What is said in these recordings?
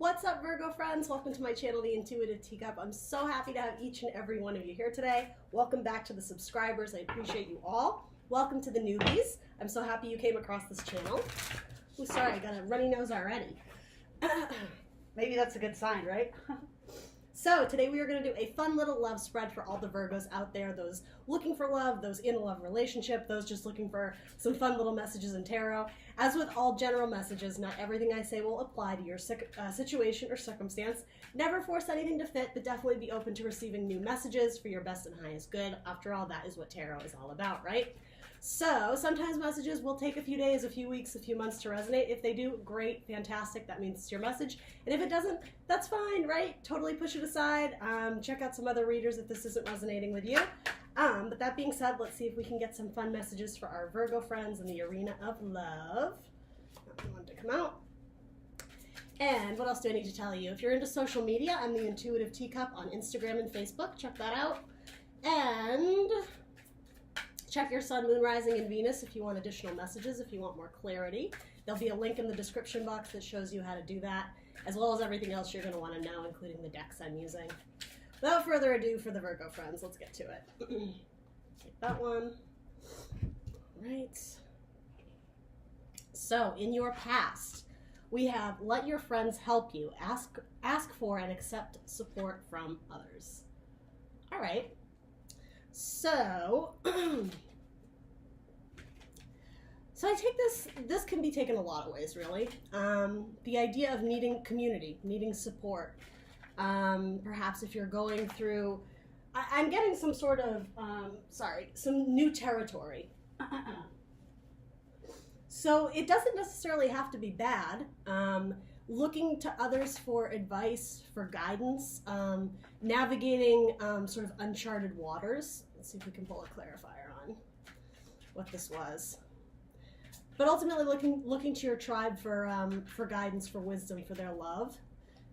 What's up, Virgo friends? Welcome to my channel, The Intuitive Teacup. I'm so happy to have each and every one of you here today. Welcome back to the subscribers. I appreciate you all. Welcome to the newbies. I'm so happy you came across this channel. Oh, sorry, I got a runny nose already. Maybe that's a good sign, right? So today we are going to do a fun little love spread for all the Virgos out there, those looking for love, those in a love relationship, those just looking for some fun little messages in tarot. As with all general messages, not everything I say will apply to your situation or circumstance. Never force anything to fit, but definitely be open to receiving new messages for your best and highest good. After all, that is what tarot is all about, right? So sometimes messages will take a few days, a few weeks, a few months to resonate. If they do, great, fantastic, that means it's your message. And if it doesn't, that's fine, right? Totally push it aside. Check out some other readers if this isn't resonating with you. But that being said, let's see if we can get some fun messages for our Virgo friends in the arena of love. I want to come out. And what else do I need to tell you? If you're into social media, I'm the Intuitive Teacup on Instagram and Facebook. Check that out. And check your Sun, Moon, Rising, and Venus if you want additional messages, if you want more clarity. There'll be a link in the description box that shows you how to do that, as well as everything else you're going to want to know, including the decks I'm using. Without further ado, for the Virgo friends, let's get to it. Take that one. All right. So, in your past, we have let your friends help you. Ask for and accept support from others. All right. So, so I take this can be taken a lot of ways, really. The idea of needing community, needing support. Perhaps if you're going through, I'm getting some sort of, some new territory. So it doesn't necessarily have to be bad. Looking to others for advice, for guidance, navigating sort of uncharted waters. Let's see if we can pull a clarifier on what this was. But ultimately looking to your tribe for guidance, for wisdom, for their love.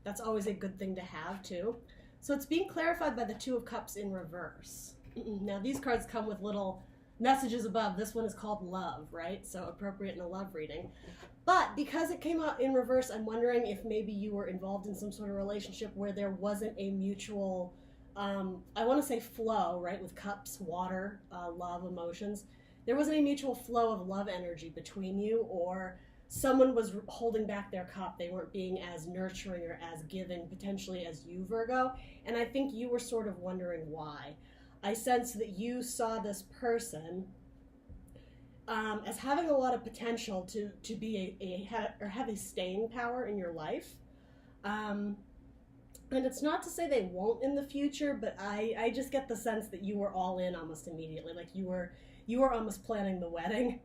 That's always a good thing to have too. So it's being clarified by the Two of Cups in reverse. Now these cards come with little messages above. This one is called love, right? So appropriate in a love reading. But because it came out in reverse, I'm wondering if maybe you were involved in some sort of relationship where there wasn't a mutual, I want to say flow, right? With cups, water, love, emotions. There wasn't a mutual flow of love energy between you, or someone was holding back their cup. They weren't being as nurturing or as giving, potentially, as you, Virgo. And I think you were sort of wondering why. I sense that you saw this person as having a lot of potential to be or have a staying power in your life. And it's not to say they won't in the future, but I just get the sense that you were all in almost immediately. Like you were almost planning the wedding,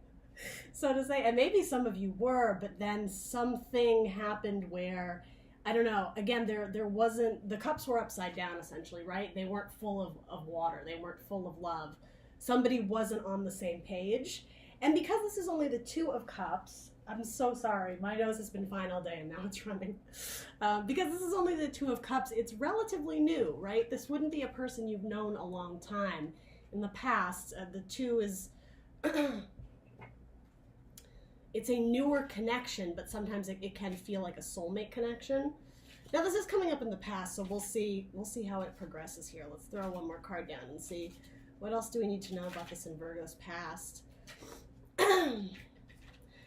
so to say. And maybe some of you were, but then something happened where, I don't know, again, there wasn't, the cups were upside down essentially, right? They weren't full of water. They weren't full of love. Somebody wasn't on the same page. And because this is only the Two of Cups, I'm so sorry. My nose has been fine all day and now it's running. Because this is only the Two of Cups, it's relatively new, right? This wouldn't be a person you've known a long time. In the past, the Two is, it's a newer connection, but sometimes it can feel like a soulmate connection. Now this is coming up in the past, so we'll see how it progresses here. Let's throw one more card down and see what else do we need to know about this in Virgo's past.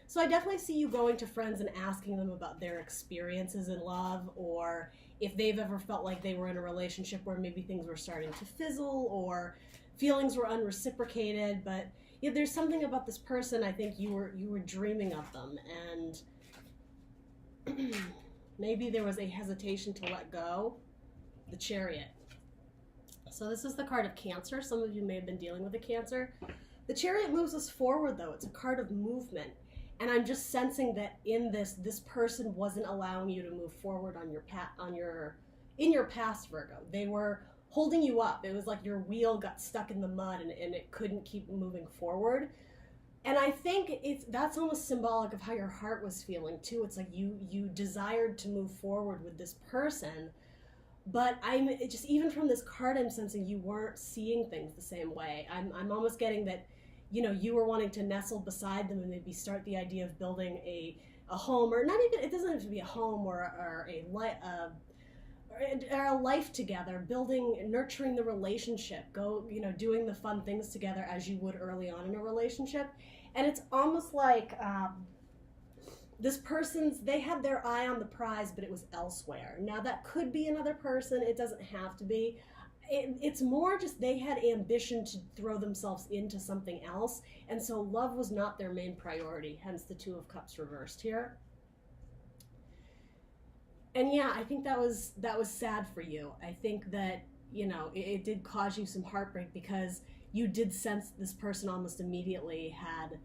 So I definitely see you going to friends and asking them about their experiences in love, or if they've ever felt like they were in a relationship where maybe things were starting to fizzle or feelings were unreciprocated. But yeah, there's something about this person. I think you were dreaming of them, and maybe there was a hesitation to let go. The Chariot. So this is the card of Cancer. Some of you may have been dealing with a Cancer. The Chariot moves us forward, though. It's a card of movement. And I'm just sensing that in this person wasn't allowing you to move forward on in your past, Virgo. They were holding you up. It was like your wheel got stuck in the mud and it couldn't keep moving forward. And I think that's almost symbolic of how your heart was feeling too. It's like you desired to move forward with this person, but even from this card, I'm sensing you weren't seeing things the same way. I'm almost getting that, you know, you were wanting to nestle beside them and maybe start the idea of building a a home, or not even, it doesn't have to be a home or a life together, building, nurturing the relationship, doing the fun things together as you would early on in a relationship. And it's almost like this person's, they had their eye on the prize, but it was elsewhere. Now that could be another person, it doesn't have to be. It's more just they had ambition to throw themselves into something else, and so love was not their main priority, hence the Two of Cups reversed here. And yeah, I think that was sad for you. I think that, it did cause you some heartbreak, because you did sense this person almost immediately had,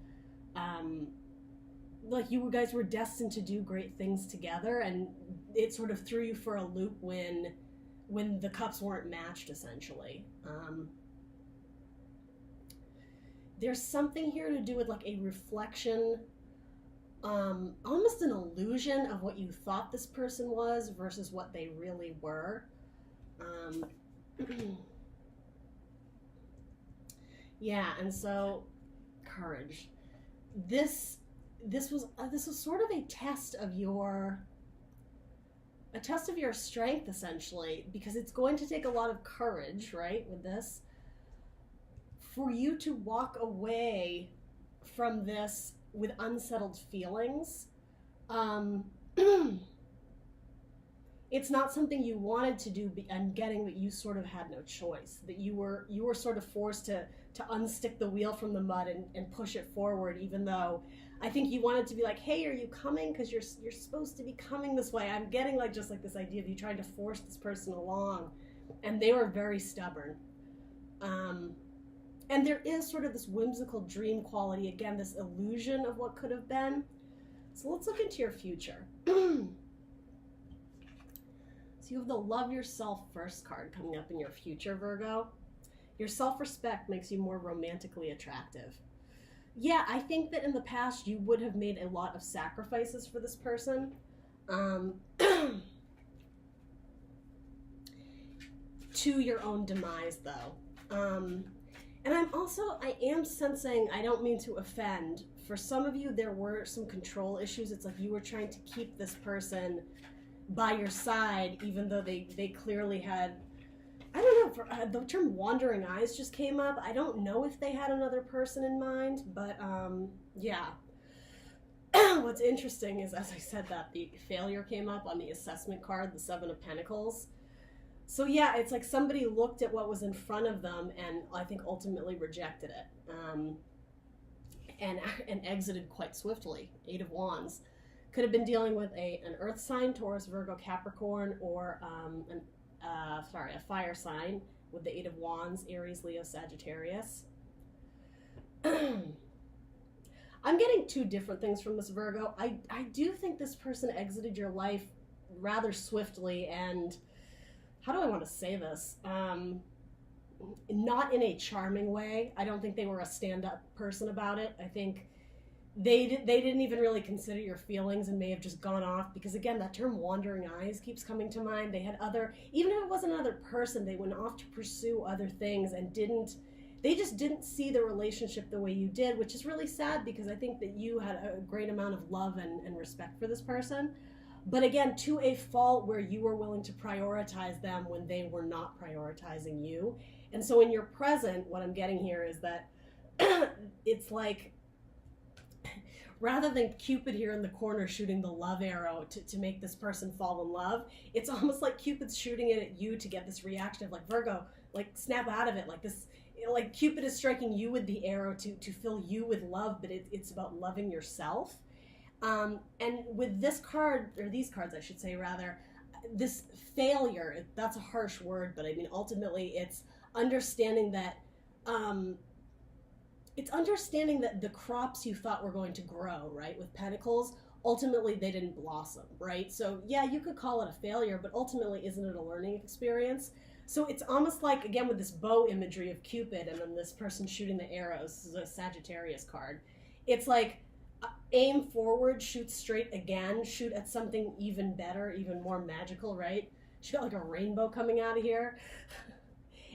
like you guys were destined to do great things together, and it sort of threw you for a loop when the cups weren't matched, essentially. There's something here to do with like a reflection, almost an illusion of what you thought this person was versus what they really were. Yeah, and so courage. This was sort of a test of your strength, essentially, because it's going to take a lot of courage, right, with this, for you to walk away from this with unsettled feelings. It's not something you wanted to do, and getting that you sort of had no choice, that you were sort of forced to unstick the wheel from the mud and push it forward, even though I think you wanted to be like, hey, are you coming? Because you're supposed to be coming this way. I'm getting like just like this idea of you trying to force this person along, and they were very stubborn. And there is sort of this whimsical dream quality, again, this illusion of what could have been. So let's look into your future. So you have the Love Yourself First card coming up in your future, Virgo. Your self-respect makes you more romantically attractive. Yeah, I think that in the past you would have made a lot of sacrifices for this person. To your own demise, though. And I am sensing, I don't mean to offend, for some of you there were some control issues. It's like you were trying to keep this person by your side, even though they clearly had, I don't know, the term wandering eyes just came up. I don't know if they had another person in mind, but yeah. What's interesting is, as I said, that the failure came up on the assessment card, the Seven of Pentacles. So yeah, it's like somebody looked at what was in front of them and I think ultimately rejected it, and exited quite swiftly. Eight of Wands. Could have been dealing with an earth sign, Taurus, Virgo, Capricorn, or a fire sign with the Eight of Wands, Aries, Leo, Sagittarius. I'm getting two different things from this, Virgo. I do think this person exited your life rather swiftly, and how do I want to say this? Not in a charming way. I don't think they were a stand-up person about it. I think they didn't even really consider your feelings and may have just gone off, because again, that term wandering eyes keeps coming to mind. They had even if it wasn't another person, they went off to pursue other things and they just didn't see the relationship the way you did, which is really sad, because I think that you had a great amount of love and respect for this person. But again, to a fault where you were willing to prioritize them when they were not prioritizing you. And so in your present, what I'm getting here is that it's like, rather than Cupid here in the corner shooting the love arrow to make this person fall in love, it's almost like Cupid's shooting it at you to get this reaction of like, Virgo, like snap out of it. Like this, like Cupid is striking you with the arrow to fill you with love, but it's about loving yourself. And with this card, or these cards I should say rather, this failure, that's a harsh word, but I mean ultimately it's understanding that the crops you thought were going to grow, right, with Pentacles, ultimately they didn't blossom, right? So yeah, you could call it a failure, but ultimately isn't it a learning experience? So it's almost like, again, with this bow imagery of Cupid and then this person shooting the arrows, this is a Sagittarius card, it's like, aim forward, shoot straight again, shoot at something even better, even more magical, right? She got like a rainbow coming out of here.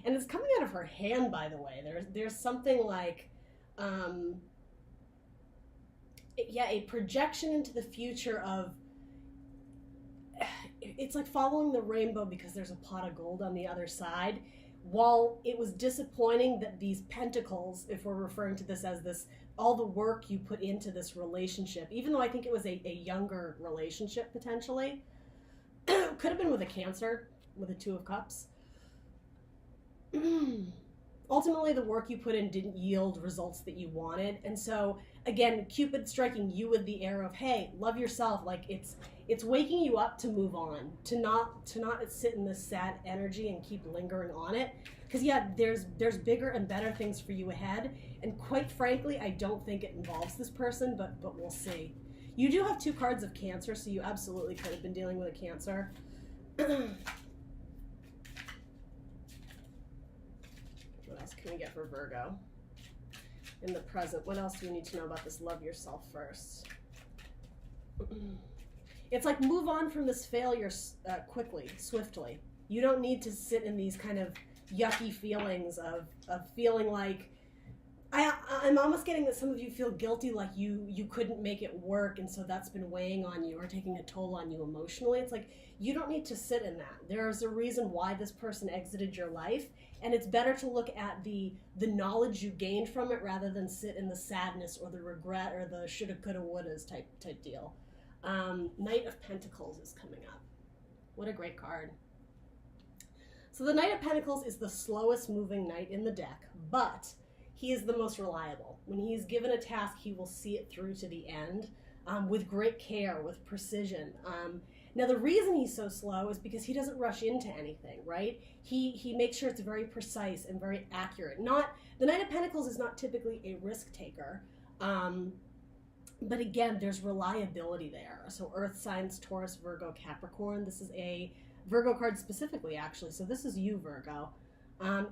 And it's coming out of her hand, by the way. There's something like, yeah, a projection into the future of, it's like following the rainbow because there's a pot of gold on the other side. While it was disappointing that these pentacles, if we're referring to this as this, all the work you put into this relationship, even though I think it was a younger relationship potentially, could have been with a Cancer, with a Two of Cups. Ultimately, the work you put in didn't yield results that you wanted. And so, again, Cupid striking you with the arrow of, hey, love yourself. Like, it's waking you up to move on, to not sit in this sad energy and keep lingering on it. Because, yeah, there's bigger and better things for you ahead. And quite frankly, I don't think it involves this person, but we'll see. You do have 2 cards of Cancer, so you absolutely could have been dealing with a Cancer. What else can we get for Virgo in the present? What else do you need to know about this love yourself first? It's like, move on from this failure quickly, swiftly. You don't need to sit in these kind of yucky feelings of feeling like, I'm almost getting that some of you feel guilty, like you couldn't make it work, and so that's been weighing on you or taking a toll on you emotionally. It's like, you don't need to sit in that. There's a reason why this person exited your life, and it's better to look at the knowledge you gained from it rather than sit in the sadness or the regret or the shoulda, coulda, wouldas type deal. Knight of Pentacles is coming up. What a great card. So the Knight of Pentacles is the slowest moving knight in the deck, but he is the most reliable. When he's given a task, he will see it through to the end with great care, with precision. Now, the reason he's so slow is because he doesn't rush into anything, right? He makes sure it's very precise and very accurate. The Knight of Pentacles is not typically a risk taker, but again, there's reliability there. So Earth signs, Taurus, Virgo, Capricorn. This is a Virgo card specifically, actually. So this is you, Virgo.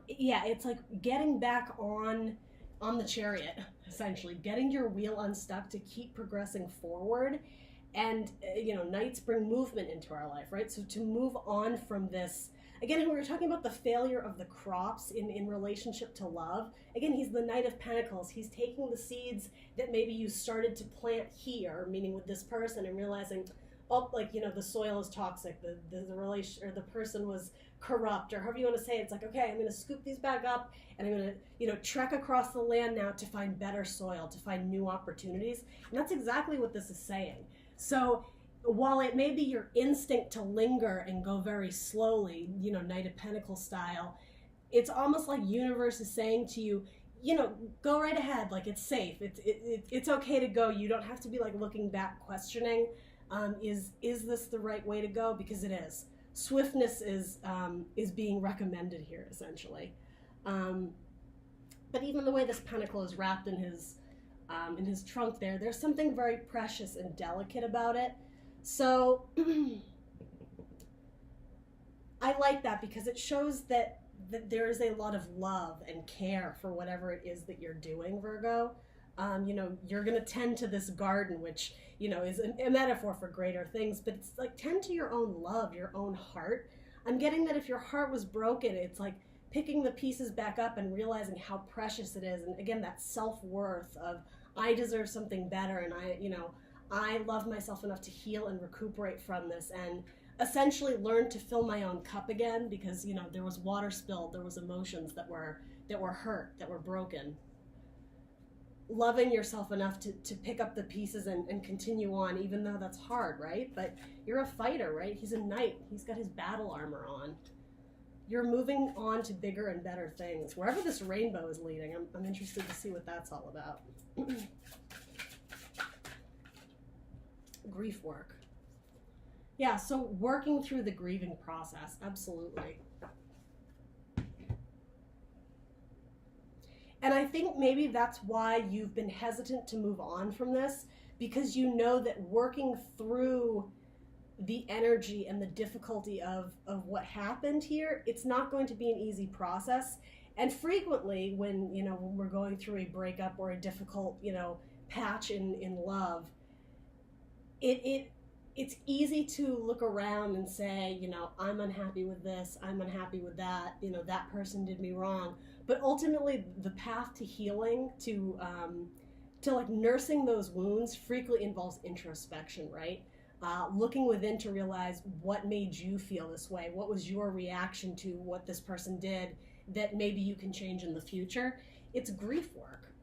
Yeah, it's like getting back on the chariot, essentially, getting your wheel unstuck to keep progressing forward. And, knights bring movement into our life, right? So to move on from this, again, when we were talking about the failure of the crops in relationship to love, again, he's the Knight of Pentacles. He's taking the seeds that maybe you started to plant here, meaning with this person, and realizing, the soil is toxic, the relation, or the person was corrupt, or however you want to say it. It's like, okay, I'm going to scoop these back up, and I'm going to, trek across the land now to find better soil, to find new opportunities. And that's exactly what this is saying. So while it may be your instinct to linger and go very slowly, Knight of Pentacles style, it's almost like universe is saying to you, go right ahead. Like, it's safe. It's okay to go. You don't have to be like looking back, questioning, is this the right way to go? Because it is. Swiftness is being recommended here, essentially. But even the way this pentacle is wrapped in his trunk there's something very precious and delicate about it. So I like that because it shows that there is a lot of love and care for whatever it is that you're doing, Virgo. You're going to tend to this garden, which, is a metaphor for greater things, but it's like, tend to your own love, your own heart. I'm getting that if your heart was broken, it's like picking the pieces back up and realizing how precious it is. And again, that self-worth of, I deserve something better, and I love myself enough to heal and recuperate from this, and essentially learn to fill my own cup again, because there was water spilled, there was emotions that were hurt, that were broken. Loving yourself enough to pick up the pieces and continue on, even though that's hard, right? But you're a fighter, right? He's a knight. He's got his battle armor on. You're moving on to bigger and better things. Wherever this rainbow is leading, I'm interested to see what that's all about. Grief work. Yeah, so working through the grieving process, absolutely. And I think maybe that's why you've been hesitant to move on from this, because you know that working through the energy and the difficulty of what happened here, it's not going to be an easy process. And frequently when we're going through a breakup or a difficult, patch in love, it's easy to look around and say, I'm unhappy with this, I'm unhappy with that, that person did me wrong. But ultimately, the path to healing, to like nursing those wounds frequently involves introspection, right? Looking within to realize what made you feel this way. What was your reaction to what this person did that maybe you can change in the future? It's grief work.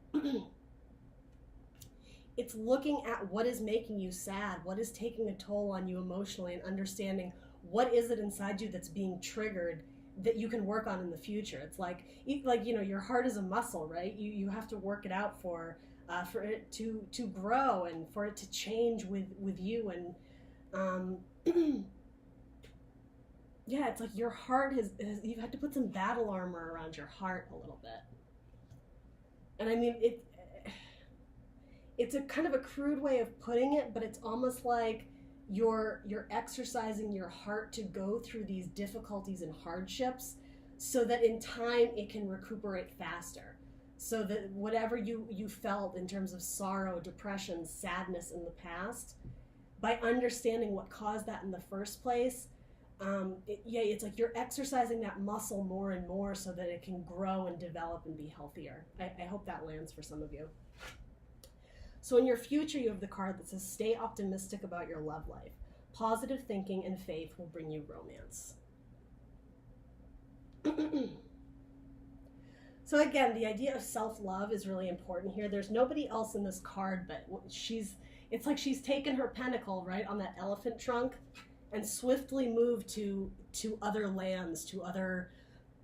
It's looking at what is making you sad, what is taking a toll on you emotionally, and understanding what is it inside you that's being triggered that you can work on in the future. It's like you know, your heart is a muscle, right? You have to work it out for it to grow and for it to change with you. And yeah, it's like your heart has you've had to put some battle armor around your heart a little bit. And I mean, it's a kind of a crude way of putting it, but it's almost like you're exercising your heart to go through these difficulties and hardships so that in time it can recuperate faster. So that whatever you felt in terms of sorrow, depression, sadness in the past, by understanding what caused that in the first place, it's like you're exercising that muscle more and more so that it can grow and develop and be healthier. I hope that lands for some of you. So in your future, you have the card that says, stay optimistic about your love life. Positive thinking and faith will bring you romance. So again, the idea of self-love is really important here. There's nobody else in this card, but it's like she's taken her pentacle, right, on that elephant trunk and swiftly moved to other lands, to other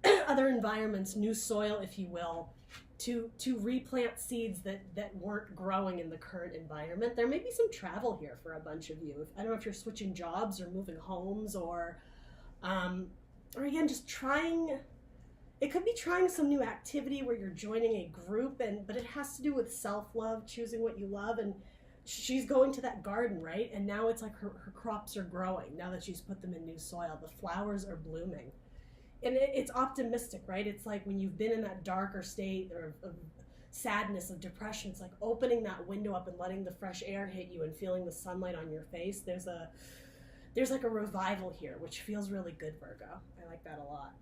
environments, new soil, if you will, to replant seeds that weren't growing in the current environment. There may be some travel here for a bunch of you. I don't know if you're switching jobs or moving homes or again, just trying. It could be trying some new activity where you're joining a group, but it has to do with self-love, choosing what you love. And she's going to that garden, right? And now it's like her crops are growing now that she's put them in new soil. The flowers are blooming. And it's optimistic, right? It's like when you've been in that darker state of sadness, of depression, it's like opening that window up and letting the fresh air hit you and feeling the sunlight on your face. There's like a revival here, which feels really good, Virgo. I like that a lot.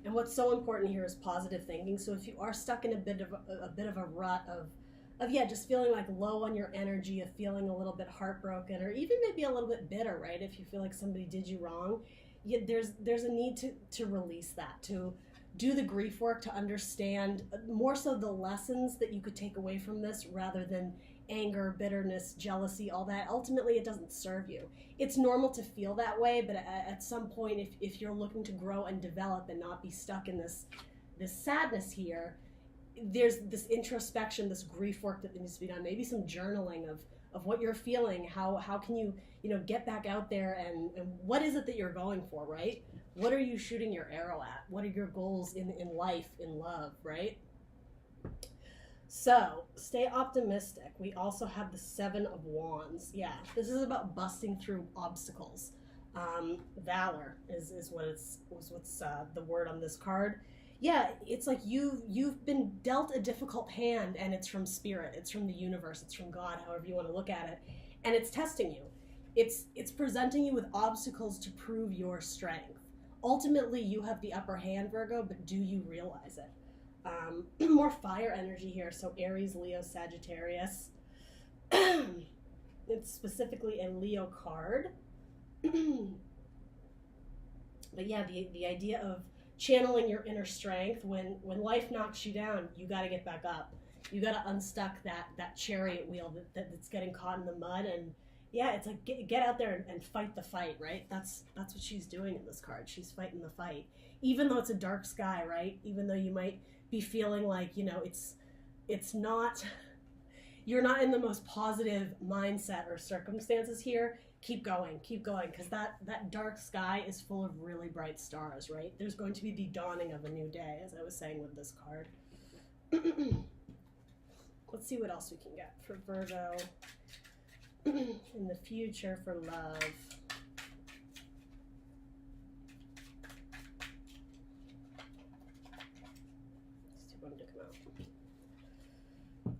And what's so important here is positive thinking. So if you are stuck in a bit of a rut of just feeling like low on your energy, of feeling a little bit heartbroken, or even maybe a little bit bitter, right? If you feel like somebody did you wrong, there's a need to release that, to do the grief work, to understand more so the lessons that you could take away from this rather than anger, bitterness, jealousy, all that. Ultimately, it doesn't serve you. It's normal to feel that way, but at some point, if you're looking to grow and develop and not be stuck in this sadness here, there's this introspection, this grief work that needs to be done. Maybe some journaling of what you're feeling. How can you get back out there and what is it that you're going for, right? What are you shooting your arrow at? What are your goals in life, in love, right? So stay optimistic. We also have the 7 of Wands. Yeah, this is about busting through obstacles. Valor is what's the word on this card. Yeah, it's like you've been dealt a difficult hand, and it's from spirit, it's from the universe, it's from God, however you want to look at it, and it's testing you. It's presenting you with obstacles to prove your strength. Ultimately, you have the upper hand, Virgo, but do you realize it? More fire energy here, so Aries, Leo, Sagittarius. It's specifically a Leo card. But yeah, the idea of channeling your inner strength. When life knocks you down, you got to get back up. You got to unstuck that chariot wheel that's getting caught in the mud. And yeah, it's like get out there and fight the fight, right? That's what she's doing in this card. She's fighting the fight, even though it's a dark sky, right? Even though you might be feeling like it's not, you're not in the most positive mindset or circumstances here. Keep going, because that dark sky is full of really bright stars, right? There's going to be the dawning of a new day, as I was saying with this card. Let's see what else we can get for Virgo in the future for love. Let's do one to come out.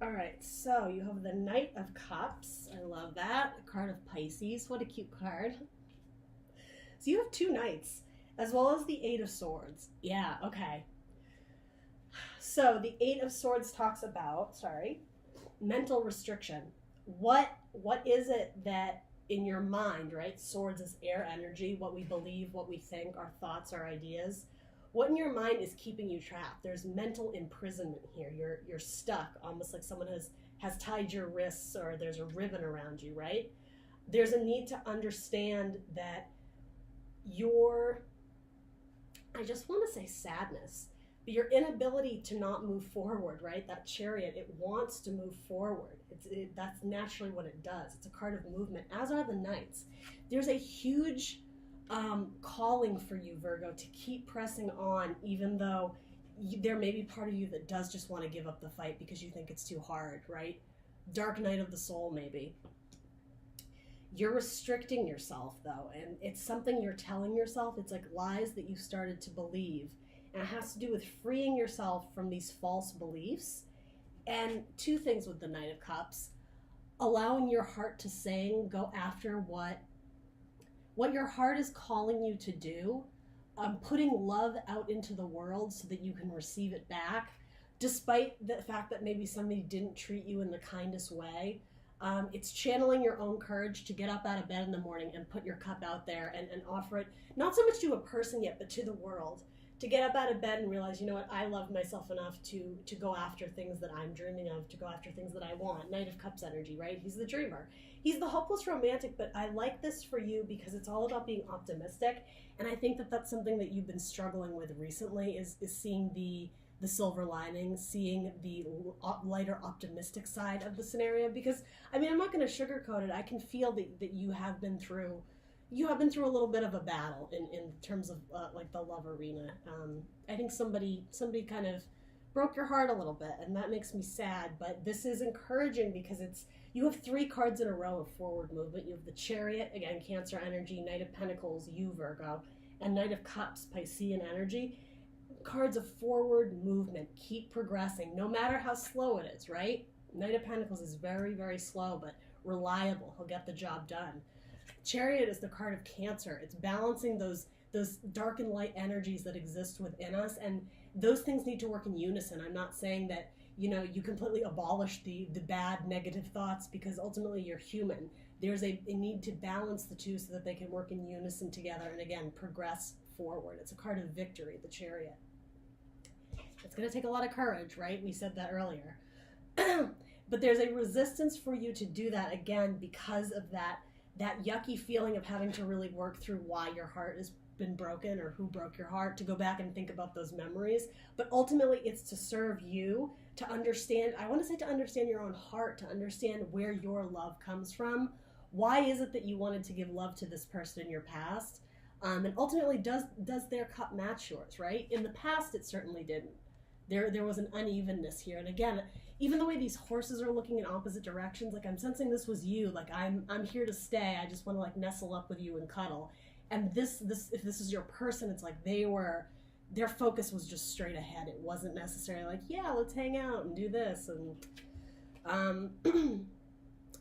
All right, so you have the Knight of Cups. I love that. A card of Pisces. What a cute card. So you have 2 knights, as well as the 8 of Swords. Yeah, okay. So the Eight of Swords talks about, mental restriction. What is it that in your mind, right? Swords is air energy, what we believe, what we think, our thoughts, our ideas. What in your mind is keeping you trapped? There's mental imprisonment here. You're stuck, almost like someone has tied your wrists, or there's a ribbon around you, right? There's a need to understand that I just want to say sadness, but your inability to not move forward, right? That Chariot, it wants to move forward. That's naturally what it does. It's a card of movement, as are the Knights. There's a huge calling for you, Virgo, to keep pressing on, even though there may be part of you that does just want to give up the fight because you think it's too hard, right? Dark night of the soul, maybe. You're restricting yourself, though, and it's something you're telling yourself. It's like lies that you started to believe, and it has to do with freeing yourself from these false beliefs. And two things with the Knight of Cups: allowing your heart to sing, go after what your heart is calling you to do, putting love out into the world so that you can receive it back, despite the fact that maybe somebody didn't treat you in the kindest way. It's channeling your own courage to get up out of bed in the morning and put your cup out there and offer it, not so much to a person yet, but to the world. To get up out of bed and realize, you know what, I love myself enough to go after things that I'm dreaming of, to go after things that I want. Knight of Cups energy, right? He's the dreamer. He's the hopeless romantic, but I like this for you because it's all about being optimistic. And I think that that's something that you've been struggling with recently, is seeing the silver lining, seeing the lighter optimistic side of the scenario. Because, I mean, I'm not going to sugarcoat it. I can feel that you have been through a little bit of a battle in terms of like the love arena. I think somebody kind of broke your heart a little bit, and that makes me sad. But this is encouraging because you have 3 cards in a row of forward movement. You have the Chariot, again, Cancer energy, Knight of Pentacles, you, Virgo, and Knight of Cups, Piscean energy. Cards of forward movement. Keep progressing, no matter how slow it is, right? Knight of Pentacles is very, very slow, but reliable. He'll get the job done. Chariot is the card of Cancer. It's balancing those dark and light energies that exist within us, and those things need to work in unison. I'm not saying that, you know, you completely abolish the bad, negative thoughts, because ultimately you're human. There's a need to balance the two so that they can work in unison together and, again, progress forward. It's a card of victory, the Chariot. It's going to take a lot of courage, right? We said that earlier. But there's a resistance for you to do that, again, because of that yucky feeling of having to really work through why your heart has been broken or who broke your heart, to go back and think about those memories. But ultimately, it's to serve you, to understand, I want to say to understand your own heart, to understand where your love comes from. Why is it that you wanted to give love to this person in your past? And ultimately, does their cup match yours, right? In the past, it certainly didn't. There was an unevenness here. And again, even the way these horses are looking in opposite directions, like I'm sensing this was you, like I'm here to stay. I just want to like nestle up with you and cuddle. And this if this is your person, it's like their focus was just straight ahead. It wasn't necessarily like, yeah, let's hang out and do this. And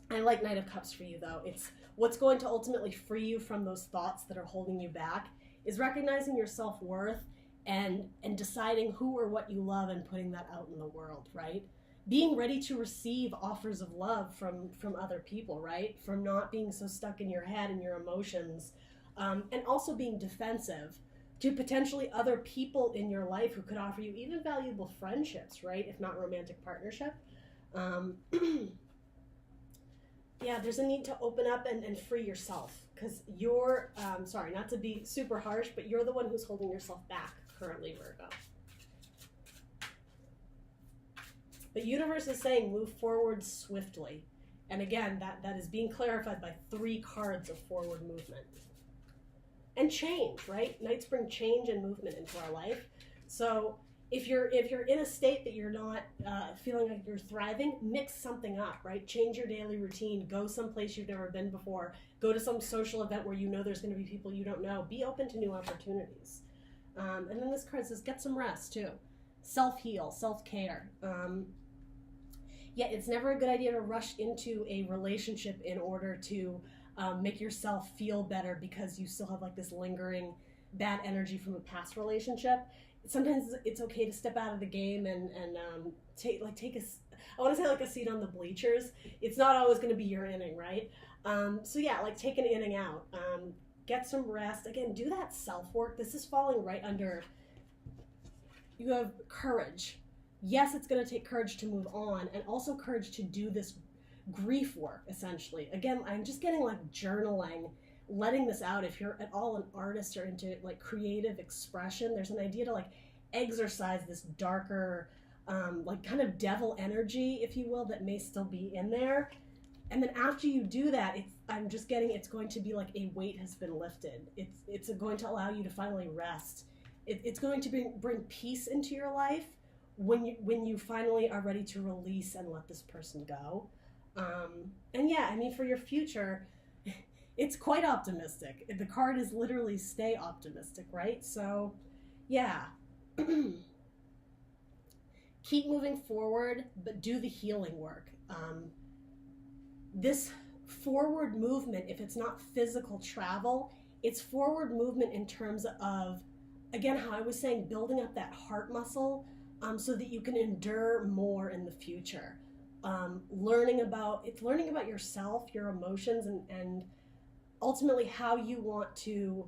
I like Knight of Cups for you, though. It's what's going to ultimately free you from those thoughts that are holding you back is recognizing your self-worth and deciding who or what you love and putting that out in the world, right? Being ready to receive offers of love from other people, right? From not being so stuck in your head and your emotions, and also being defensive to potentially other people in your life who could offer you even valuable friendships, right? If not romantic partnership. Yeah, there's a need to open up and free yourself, because you're, sorry, not to be super harsh, but you're the one who's holding yourself back currently, Virgo. The universe is saying move forward swiftly. And again, that is being clarified by 3 cards of forward movement. And change, right? Knights bring change and movement into our life. So if you're in a state that you're not feeling like you're thriving, mix something up, right? Change your daily routine. Go someplace you've never been before. Go to some social event where you know there's going to be people you don't know. Be open to new opportunities. And then this card says get some rest too. Self-heal, self-care. Yeah, it's never a good idea to rush into a relationship in order to make yourself feel better because you still have like this lingering bad energy from a past relationship. sometimes it's okay to step out of the game and take a, I want to say like a seat on the bleachers. It's not always going to be your inning, right? So yeah, like take an inning out, get some rest. Again, do that self work. This is falling right under. You have courage. Yes, it's going to take courage to move on, and also courage to do this grief work. Essentially, again, I'm just getting like journaling, letting this out. If you're at all an artist or into like creative expression, there's an idea to like exercise this darker, like kind of devil energy, if you will, that may still be in there. And then after you do that, I'm just getting, it's going to be like a weight has been lifted. It's going to allow you to finally rest. It's going to bring peace into your life when you finally are ready to release and let this person go. And yeah, I mean, for your future, it's quite optimistic. The card is literally stay optimistic, right? So yeah. Keep moving forward, but do the healing work. This forward movement, if it's not physical travel, it's forward movement in terms of, again, how I was saying, building up that heart muscle, so that you can endure more in the future. Learning about yourself, your emotions, and ultimately how you want to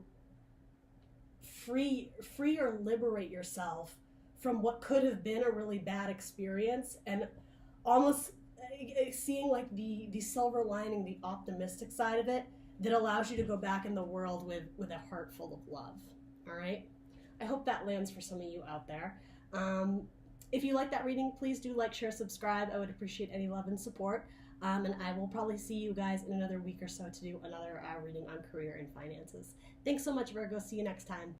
free or liberate yourself from what could have been a really bad experience, and almost seeing like the silver lining, the optimistic side of it that allows you to go back in the world with a heart full of love. All right, I hope that lands for some of you out there. If you like that reading, please do like, share, subscribe. I would appreciate any love and support. And I will probably see you guys in another week or so to do another reading on career and finances. Thanks so much, Virgo. See you next time.